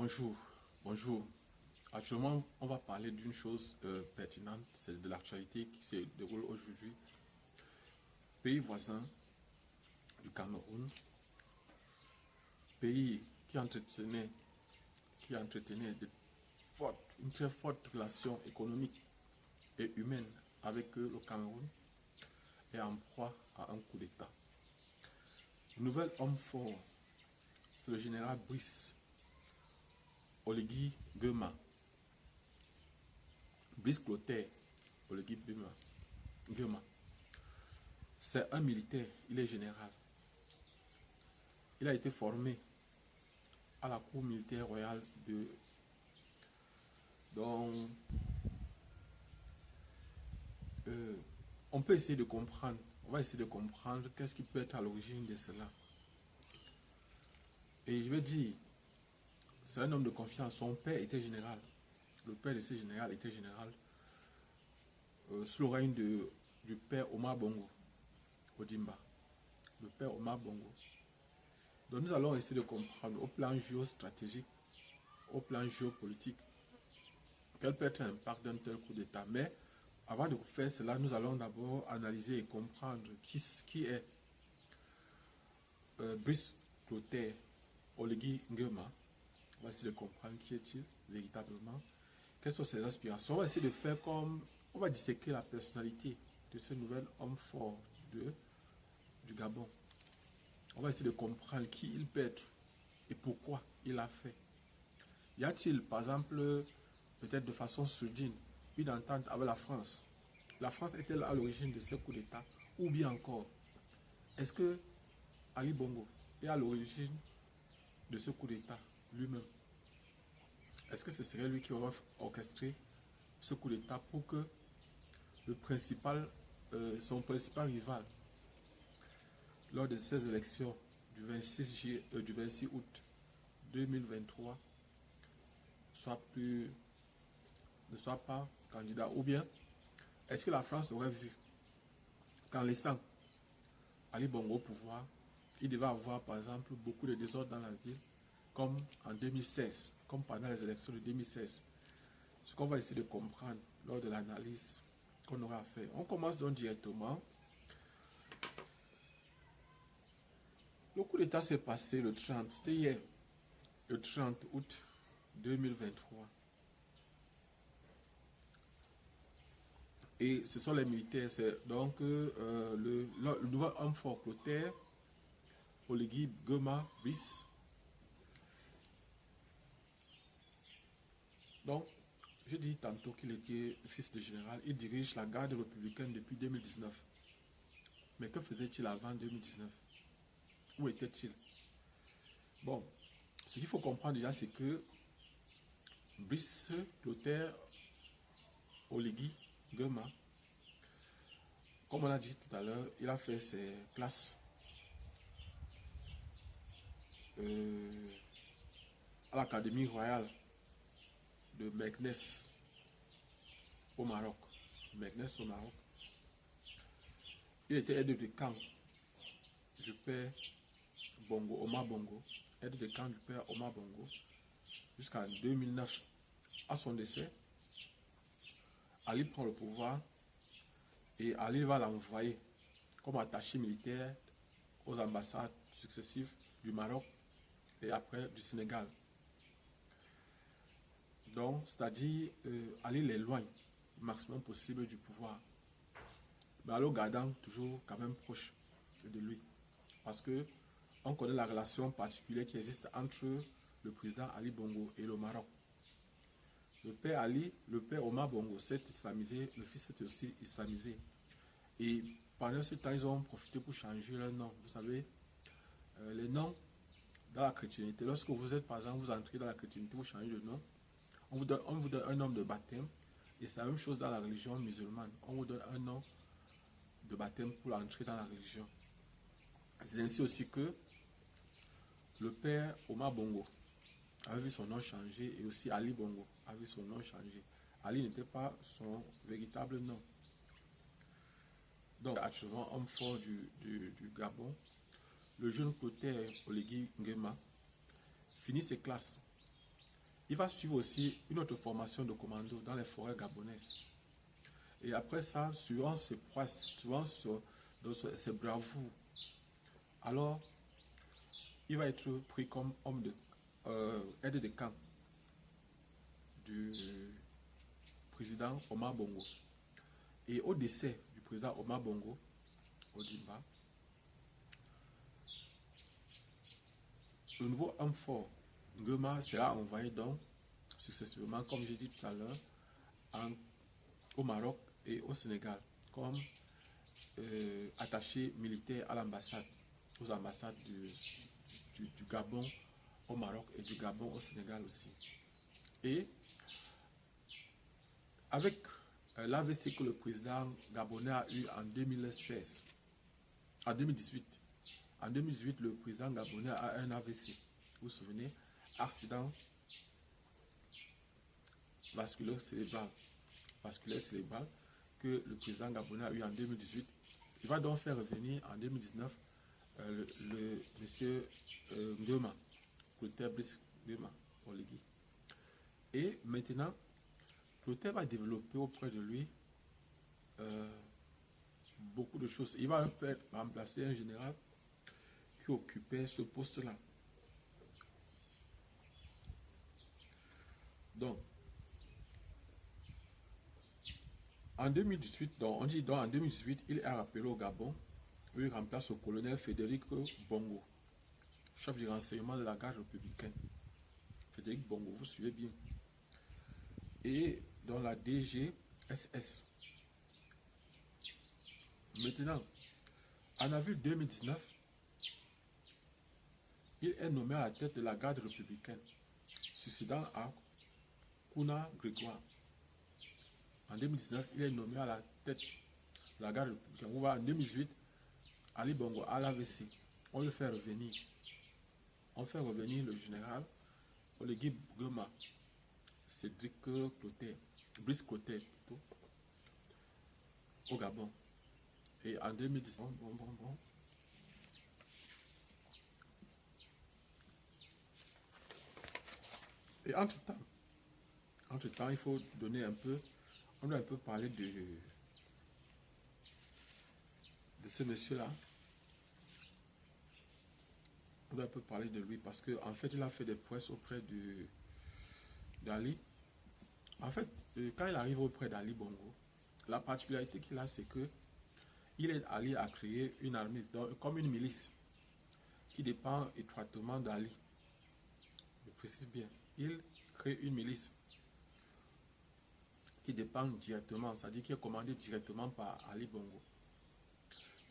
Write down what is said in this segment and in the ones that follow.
Bonjour, bonjour. Actuellement, on va parler d'une chose pertinente, c'est de l'actualité qui se déroule aujourd'hui. Pays voisin du Cameroun, pays qui entretenait une très forte relation économique et humaine avec le Cameroun, est en proie à un coup d'État. Le nouvel homme fort, c'est le général Brice Oligui Brice Clotaire Oligui Nguema. C'est un militaire, il est général. Il a été formé à la cour militaire royale de... Donc, on peut essayer de comprendre, on va essayer de comprendre qu'est-ce qui peut être à l'origine de cela. Et je vais dire, c'est un homme de confiance. Son père était général. Le père de ce général était général sous le règne du père Omar Bongo Odimba. Le père Omar Bongo. Donc nous allons essayer de comprendre au plan géostratégique, au plan géopolitique, quel peut être l'impact d'un tel coup d'État. Mais avant de faire cela, nous allons d'abord analyser et comprendre qui est Brice Clotaire Oligui Nguema. On va essayer de comprendre qui est-il véritablement, quelles sont ses aspirations. On va essayer de faire comme, on va disséquer la personnalité de ce nouvel homme fort du Gabon. On va essayer de comprendre qui il peut être et pourquoi il a fait. Y a-t-il, par exemple, peut-être de façon soudaine, une entente avec la France? La France est-elle à l'origine de ce coup d'État? Ou bien encore, est-ce que Ali Bongo est à l'origine de ce coup d'État lui-même? Est-ce que ce serait lui qui aurait orchestré ce coup d'État pour que son principal rival, lors de ces élections du 26 août 2023, ne soit pas candidat? Ou bien, est-ce que la France aurait vu qu'en laissant Ali Bongo au pouvoir, il devait avoir par exemple beaucoup de désordre dans la ville, comme en 2016, comme pendant les élections de 2016. Ce qu'on va essayer de comprendre lors de l'analyse qu'on aura à faire. On commence donc directement. Le coup d'État s'est passé le 30, c'était hier, le 30 août 2023. Et ce sont les militaires, c'est donc le nouvel homme fort Clotaire Oligui Nguema Brice. Donc, je dis tantôt qu'il était fils de général. Il dirige la garde républicaine depuis 2019. Mais que faisait-il avant 2019? Où était-il? Bon, ce qu'il faut comprendre déjà, c'est que Brice Clotaire Oligui Nguema, comme on a dit tout à l'heure, il a fait ses classes à l'Académie royale de Meknès au Maroc. Meknès au Maroc. Il était aide de camp du père Bongo, Omar Bongo, aide de camp du père Omar Bongo, jusqu'en 2009. À son décès, Ali prend le pouvoir et Ali va l'envoyer comme attaché militaire aux ambassades successives du Maroc et après du Sénégal. Donc, c'est-à-dire, Ali l'éloigne le maximum possible du pouvoir, mais en le gardant toujours quand même proche de lui. Parce que on connaît la relation particulière qui existe entre le président Ali Bongo et le Maroc. Le père Omar Bongo s'est islamisé, le fils s'est aussi islamisé. Et pendant ce temps, ils ont profité pour changer leur nom. Vous savez, les noms dans la chrétienté, lorsque vous êtes, par exemple, vous entrez dans la chrétienté, vous changez de nom, on vous donne un nom de baptême. Et c'est la même chose dans la religion musulmane. On vous donne un nom de baptême pour entrer dans la religion. C'est ainsi aussi que le père Omar Bongo avait vu son nom changer et aussi Ali Bongo a vu son nom changer. Ali n'était pas son véritable nom. Donc, actuellement, homme fort du Gabon, le jeune Clotaire Oligui Nguema finit ses classes il va suivre aussi une autre formation de commando dans les forêts gabonaises. Et après ça, suivant ses prouesses, suivant ses bravoures, alors il va être pris comme homme de aide de camp du président Omar Bongo. Et au décès du président Omar Bongo, Ondimba, le nouveau homme fort, Nguema, sera envoyé donc successivement, comme j'ai dit tout à l'heure, au Maroc et au Sénégal, comme attaché militaire à l'ambassade, aux ambassades du Gabon au Maroc et du Gabon au Sénégal aussi. Et avec l'AVC que le président gabonais a eu en 2016, en 2018, en 2018, le président gabonais a un AVC. Vous vous souvenez, accident vasculaire cérébral que le président gabonais a eu en 2018. Il va donc faire revenir en 2019 le monsieur Nguema, Clotaire Brice Nguema, Oligui. Et maintenant, Clotaire va développer auprès de lui beaucoup de choses. Il va faire remplacer un général qui occupait ce poste-là. Donc, en 2018, on dit donc en 2018, il est rappelé au Gabon, où il remplace le colonel Frédéric Bongo, chef du renseignement de la garde républicaine. Frédéric Bongo, vous suivez bien. Et dans la DGSS. Maintenant, en avril 2019, il est nommé à la tête de la garde républicaine, succédant à Kouna Grégoire. En 2019, il est nommé à la tête de la garde républicaine. On voit en 2018, Ali Bongo à l'AVC. On le fait revenir. On fait revenir le général Oligui Nguema, Cédric Clotaire, Brice Clotaire plutôt, au Gabon. Et en 2019, bon. Et entre-temps, il faut donner un peu, on doit un peu parler de ce monsieur-là. On doit un peu parler de lui parce qu'en fait, il a fait des prouesses auprès d'Ali. En fait, quand il arrive auprès d'Ali Bongo, la particularité qu'il a, c'est que il aide Ali à créer une armée, donc, comme une milice, qui dépend étroitement d'Ali. Je précise bien, il crée une milice qui dépend directement, c'est-à-dire qui est commandée directement par Ali Bongo.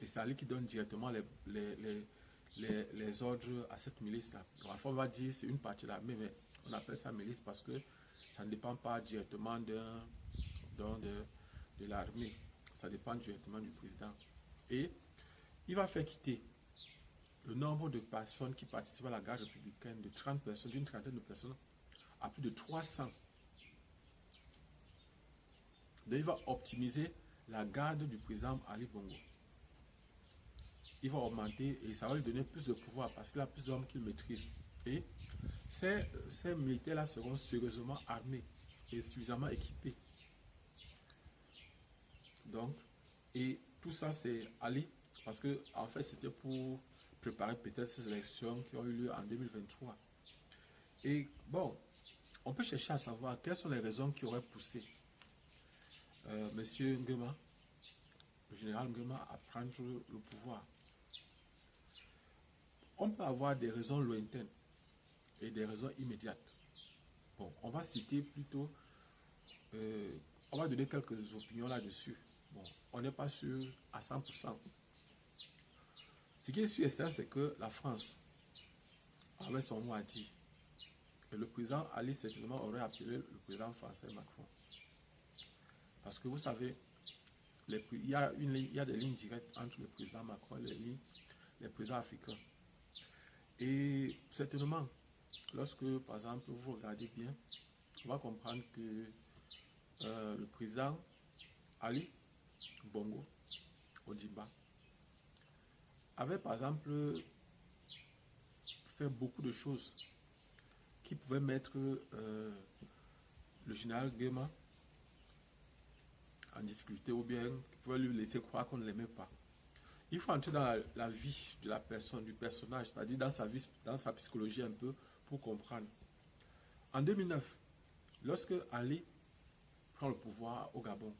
Et c'est Ali qui donne directement les ordres à cette milice-là. Enfin, on va dire que c'est une partie de l'armée, mais on appelle ça milice parce que ça ne dépend pas directement de l'armée. Ça dépend directement du président. Et il va faire quitter le nombre de personnes qui participent à la garde républicaine de 30 personnes, d'une trentaine de personnes, à plus de 300. Donc il va optimiser la garde du président Ali Bongo. Il va augmenter et ça va lui donner plus de pouvoir parce qu'il a plus d'hommes qu'il maîtrise. Et ces militaires-là seront sérieusement armés et suffisamment équipés. Donc, et tout ça c'est Ali, parce que en fait c'était pour préparer peut-être ces élections qui ont eu lieu en 2023. Et bon, on peut chercher à savoir quelles sont les raisons qui auraient poussé Monsieur Nguema, le général Nguema, à prendre le pouvoir. On peut avoir des raisons lointaines et des raisons immédiates. Bon, on va citer plutôt, on va donner quelques opinions là-dessus. Bon, on n'est pas sûr à 100%. Ce qui est sûr et certain, c'est que la France avait son mot à dire. Et le président Ali certainement aurait appelé le président français Macron. Parce que vous savez, il y a des lignes directes entre le président Macron et les présidents africains. Et certainement, lorsque, par exemple, vous regardez bien, on va comprendre que le président Ali Bongo Ondimba avait, par exemple, fait beaucoup de choses qui pouvait mettre le général Guéma en difficulté ou bien qui pouvait lui laisser croire qu'on ne l'aimait pas. Il faut entrer dans la vie de la personne, du personnage, c'est-à-dire dans sa vie, dans sa psychologie un peu, pour comprendre. En 2009, lorsque Ali prend le pouvoir au Gabon,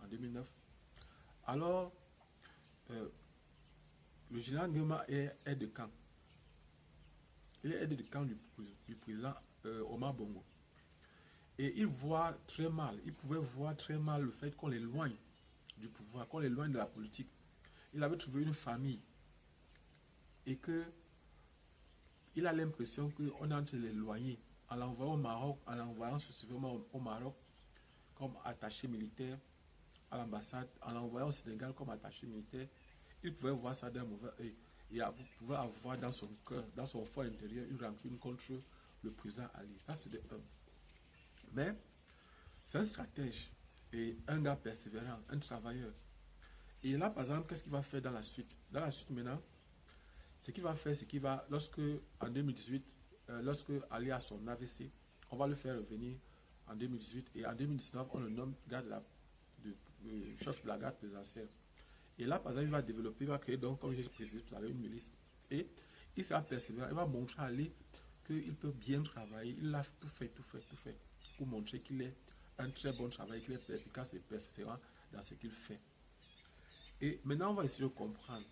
en 2009, alors le général Nguema est aide de camp. Il est aide de camp du président Omar Bongo. Et il voit très mal, il pouvait voir très mal le fait qu'on l'éloigne du pouvoir, qu'on l'éloigne de la politique. Il avait trouvé une famille et que il a l'impression qu'on est en train de l'éloigner en l'envoyant au Maroc, en l'envoyant successivement au Maroc comme attaché militaire à l'ambassade, en l'envoyant au Sénégal comme attaché militaire. Il pouvait voir ça d'un mauvais œil. Il pouvait avoir dans son cœur, dans son fort intérieur, une rancune contre le président Ali. Ça, c'est de un. Mais c'est un stratège et un gars persévérant, un travailleur. Et là, par exemple, qu'est-ce qu'il va faire dans la suite? Dans la suite, maintenant, ce qu'il va faire, c'est qu'il va, en 2018, lorsque Ali a son AVC, on va le faire revenir en 2018 et en 2019, on le nomme chef de la garde présidentielle. Et là, par exemple, il va développer, il va créer, donc, comme j'ai précisé tout à l'heure, une milice. Et il sera persévérant, il va montrer à Ali qu'il peut bien travailler. Il a tout fait, pour montrer qu'il est un très bon travailleur, qu'il est efficace et persévérant dans ce qu'il fait. Et maintenant, on va essayer de comprendre.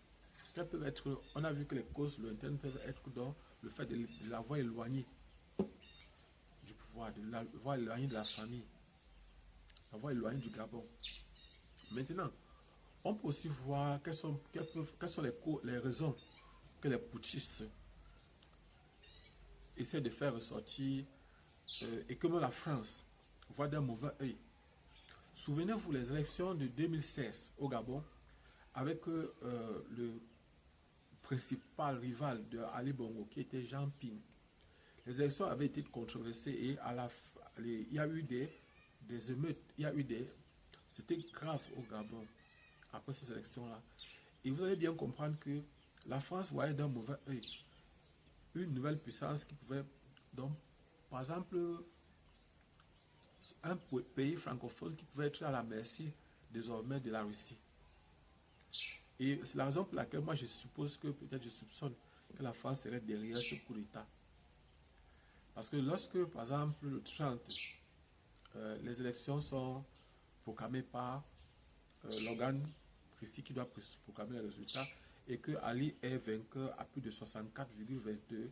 On a vu que les causes lointaines peuvent être dans le fait de l'avoir éloigné du pouvoir, de l'avoir éloigné de la famille, de l'avoir éloigné du Gabon. Maintenant, on peut aussi voir quelles sont les raisons que les putschistes essaient de faire ressortir et que même la France voit d'un mauvais œil. Souvenez-vous les élections de 2016 au Gabon avec le principal rival de Ali Bongo qui était Jean Ping. Les élections avaient été controversées et il y a eu des émeutes, c'était grave au Gabon après ces élections-là. Et vous allez bien comprendre que la France voyait d'un mauvais œil une nouvelle puissance qui pouvait, donc, par exemple, un pays francophone qui pouvait être à la merci désormais de la Russie. Et c'est la raison pour laquelle moi je suppose que, peut-être je soupçonne que la France serait derrière ce coup d'État. Parce que lorsque, par exemple, le 30, les élections sont proclamées par l'organe précis qui doit proclamer les résultats et que Ali est vainqueur à plus de 64,27%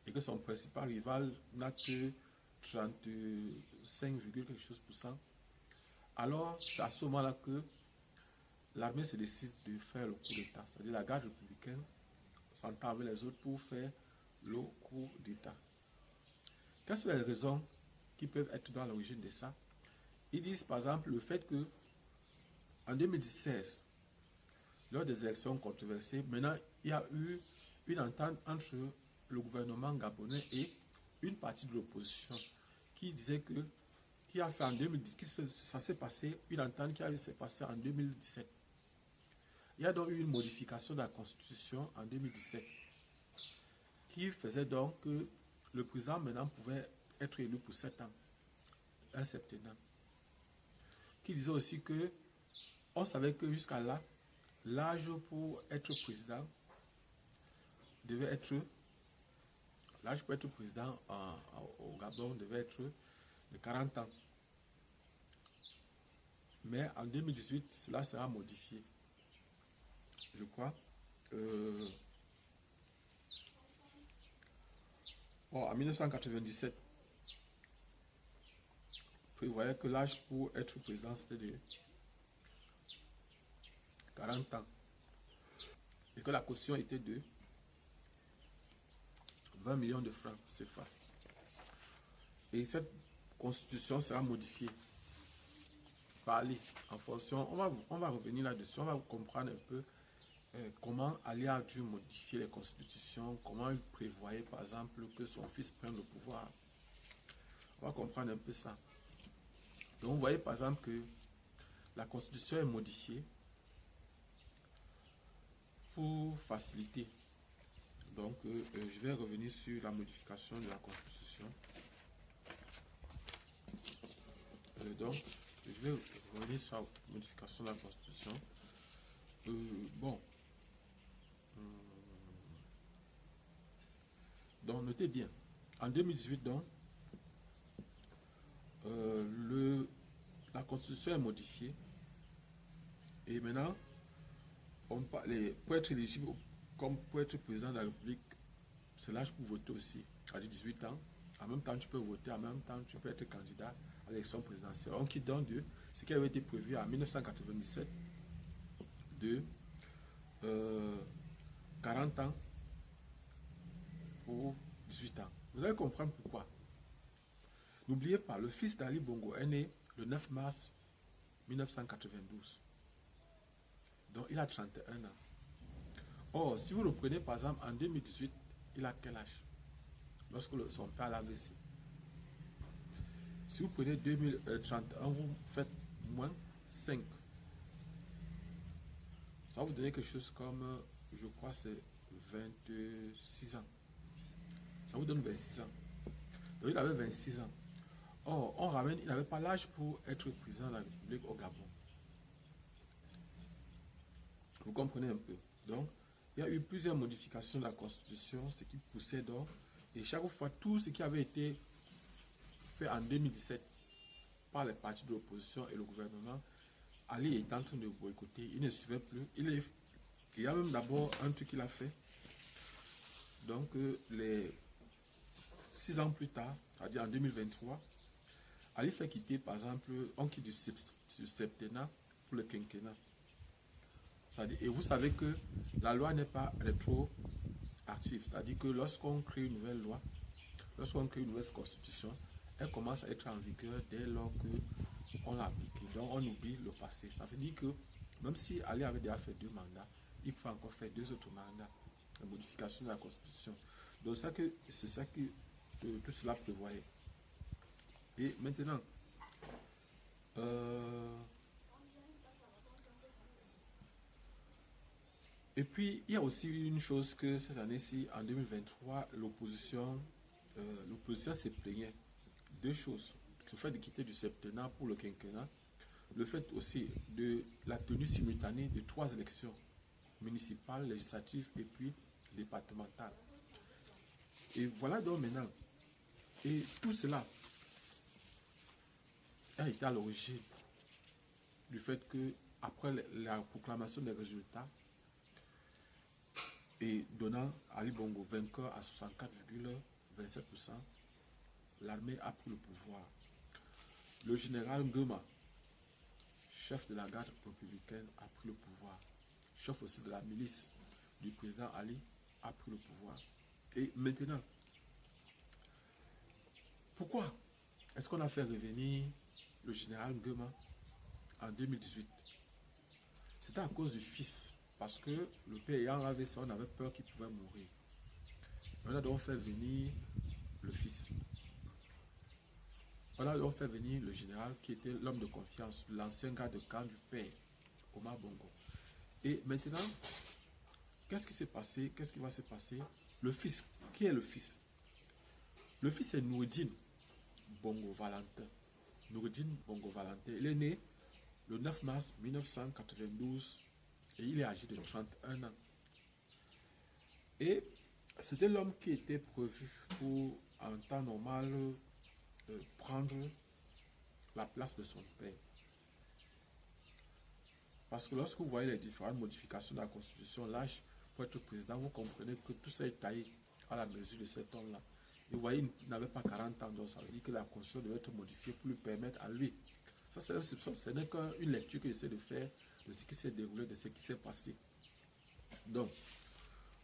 et que son principal rival n'a que 35, quelque chose pour cent, alors c'est à ce moment-là que l'armée se décide de faire le coup d'État. C'est-à-dire la garde républicaine s'entend avec les autres pour faire le coup d'État. Quelles sont les raisons qui peuvent être dans l'origine de ça? Ils disent par exemple le fait que en 2016, lors des élections controversées, maintenant il y a eu une entente entre le gouvernement gabonais et une partie de l'opposition qui disait que, qui a fait en 2010, ça s'est passé, une entente qui s'est passée en 2017. Il y a donc eu une modification de la Constitution en 2017 qui faisait donc que le président maintenant pouvait être élu pour 7 ans, un septennat. Qui disait aussi que on savait que jusqu'à là, l'âge pour être président devait être, l'âge pour être président au Gabon devait être de 40 ans. Mais en 2018, cela sera modifié. Je crois. En 1997, prévoyait que l'âge pour être président c'était de 40 ans. Et que la caution était de 20 millions de francs CFA. Et cette constitution sera modifiée par Ali en fonction. On va revenir là-dessus, on va comprendre un peu comment Ali a dû modifier les constitutions, comment il prévoyait par exemple que son fils prenne le pouvoir. On va comprendre un peu ça. Donc vous voyez par exemple que la constitution est modifiée pour faciliter Donc, je vais revenir sur la modification de la Constitution. Donc, je vais revenir sur la modification de la Constitution. Bon. Donc, notez bien. En 2018, donc, la Constitution est modifiée. Et maintenant, pour être éligible, comme pour être président de la République, c'est l'âge pour voter aussi, à 18 ans. En même temps, tu peux voter, en même temps, tu peux être candidat à l'élection présidentielle. On quitte donc de ce qui avait été prévu en 1997 de 40 ans pour 18 ans. Vous allez comprendre pourquoi. N'oubliez pas, le fils d'Ali Bongo est né le 9 mars 1992. Donc, il a 31 ans. Or, si vous le prenez par exemple en 2018, il a quel âge? Lorsque son père a l'AVC. Si vous prenez 2031, vous faites moins 5. Ça va vous donner quelque chose comme, je crois, c'est 26 ans. Ça vous donne 26 ans. Donc, il avait 26 ans. Or, on ramène, il n'avait pas l'âge pour être président de la République au Gabon. Vous comprenez un peu. Donc, il y a eu plusieurs modifications de la Constitution, ce qui poussait donc. Et chaque fois, tout ce qui avait été fait en 2017 par les partis de l'opposition et le gouvernement, Ali est en train de boycotter. Il ne suivait plus. Il y a même d'abord un truc qu'il a fait. Donc, les 6 ans plus tard, c'est-à-dire en 2023, Ali fait quitter, par exemple, on quitte du septennat pour le quinquennat. Et vous savez que la loi n'est pas rétroactive. C'est-à-dire que lorsqu'on crée une nouvelle loi, lorsqu'on crée une nouvelle constitution, elle commence à être en vigueur dès lors qu'on l'a appliquée. Donc on oublie le passé. Ça veut dire que même si Ali avait déjà fait 2 mandats, il peut encore faire 2 autres mandats. La modification de la constitution. Donc c'est ça que tout cela prévoyait. Et maintenant, et puis, il y a aussi une chose que cette année-ci, en 2023, l'opposition s'est plaignée. 2 choses. Le fait de quitter du septennat pour le quinquennat. Le fait aussi de la tenue simultanée de 3 élections municipales, législatives et puis départementales. Et voilà donc maintenant. Et tout cela a été à l'origine du fait que, après la proclamation des résultats, et donnant Ali Bongo vainqueur à 64,27%, l'armée a pris le pouvoir. Le général Ngema, chef de la garde républicaine, a pris le pouvoir. Chef aussi de la milice du président Ali a pris le pouvoir. Et maintenant, pourquoi est-ce qu'on a fait revenir le général Ngema en 2018? C'était à cause du fils. Parce que le père ayant AVC, on avait peur qu'il pouvait mourir. On a donc fait venir le fils. On a donc fait venir le général qui était l'homme de confiance, l'ancien gars de camp du père, Omar Bongo. Et maintenant, qu'est-ce qui s'est passé? Qu'est-ce qui va se passer? Le fils, qui est le fils? Le fils est Noureddine Bongo Valentin. Noureddine Bongo Valentin. Il est né le 9 mars 1992 et il est âgé de 31 ans. Et c'était l'homme qui était prévu pour, en temps normal, prendre la place de son père. Parce que lorsque vous voyez les différentes modifications de la Constitution, l'âge pour être président, vous comprenez que tout ça est taillé à la mesure de cet homme-là. Et vous voyez, il n'avait pas 40 ans, donc ça veut dire que la Constitution devait être modifiée pour lui permettre à lui. Ça, c'est un soupçon, ce n'est qu'une lecture que j'essaie de faire de ce qui s'est déroulé, de ce qui s'est passé. Donc,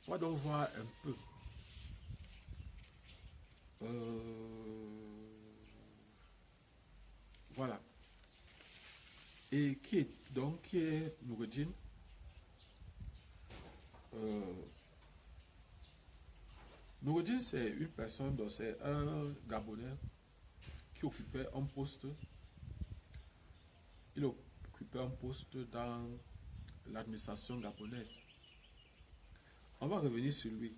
on va donc voir un peu. Voilà. Et qui est Noureddine? Noureddine, c'est une personne, donc c'est un Gabonais qui occupait un poste. Il occupait un poste dans l'administration gabonaise. On va revenir sur lui.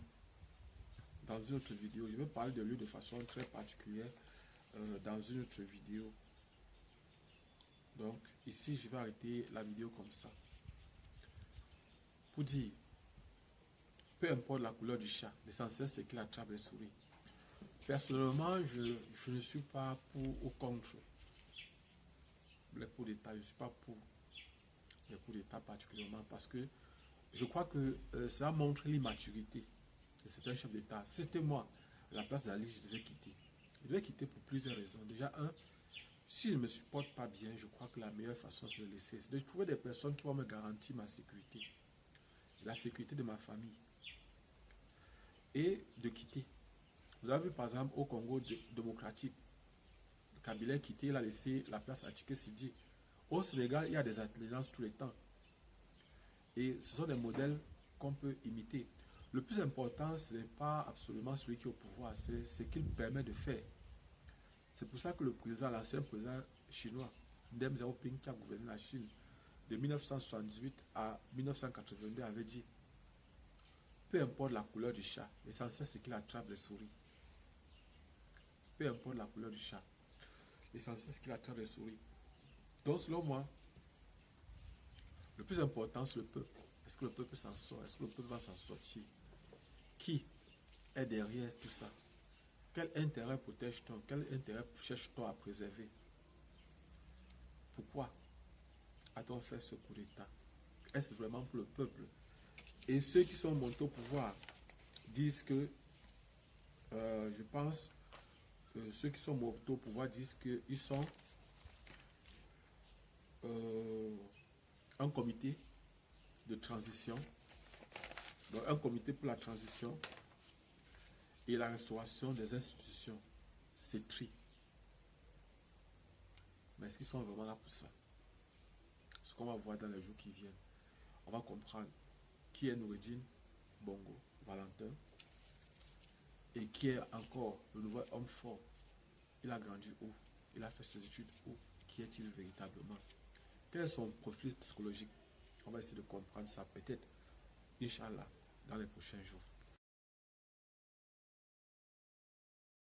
dans une autre vidéo. Je vais parler de lui de façon très particulière dans une autre vidéo. Donc, ici, je vais arrêter la vidéo comme ça. Pour dire, peu importe la couleur du chat, l'essentiel c'est qu'il attrape les souris. Personnellement, je ne suis pas pour ou contre les coups d'État. Je ne suis pas pour les coups d'État particulièrement parce que je crois que ça montre l'immaturité de certains chefs d'État. Si c'était moi, à la place d'Ali, je devais quitter. Je devais quitter pour plusieurs raisons. Déjà, s'il ne me supporte pas bien, je crois que la meilleure façon, c'est de laisser. C'est de trouver des personnes qui vont me garantir ma sécurité, la sécurité de ma famille, et de quitter. Vous avez vu, par exemple, au Congo démocratique, Kabila a quitté, il a laissé la place à Tshisekedi. Au Sénégal, il y a des alliances tous les temps. Et ce sont des modèles qu'on peut imiter. Le plus important, ce n'est pas absolument celui qui est au pouvoir, c'est ce qu'il permet de faire. C'est pour ça que le président, l'ancien président chinois, Deng Xiaoping, qui a gouverné la Chine de 1978 à 1982, avait dit, peu importe la couleur du chat, l'essentiel c'est qu'il attrape les souris. Peu importe la couleur du chat, l'essentiel c'est qu'il attrape les souris. Donc selon moi, le plus important c'est le peuple. Est-ce que le peuple s'en sort? Est-ce que le peuple va s'en sortir? Qui est derrière tout ça? Quel intérêt protège-t-on? Quel intérêt cherche-t-on à préserver? Pourquoi a-t-on fait ce coup d'État? Est-ce vraiment pour le peuple? Et ceux qui sont montés au pouvoir disent que, je pense, ceux qui sont montés au pouvoir disent qu'ils sont un comité de transition, donc un comité pour la transition et la restauration des institutions. C'est tri. Mais est-ce qu'ils sont vraiment là pour ça? Ce qu'on va voir dans les jours qui viennent, on va comprendre qui est Noureddine Bongo Valentin et qui est encore le nouvel homme fort. Il a grandi où? Il a fait ses études où? Qui est-il véritablement? Quel est son profil psychologique? On va essayer de comprendre ça peut-être, Inch'Allah, dans les prochains jours.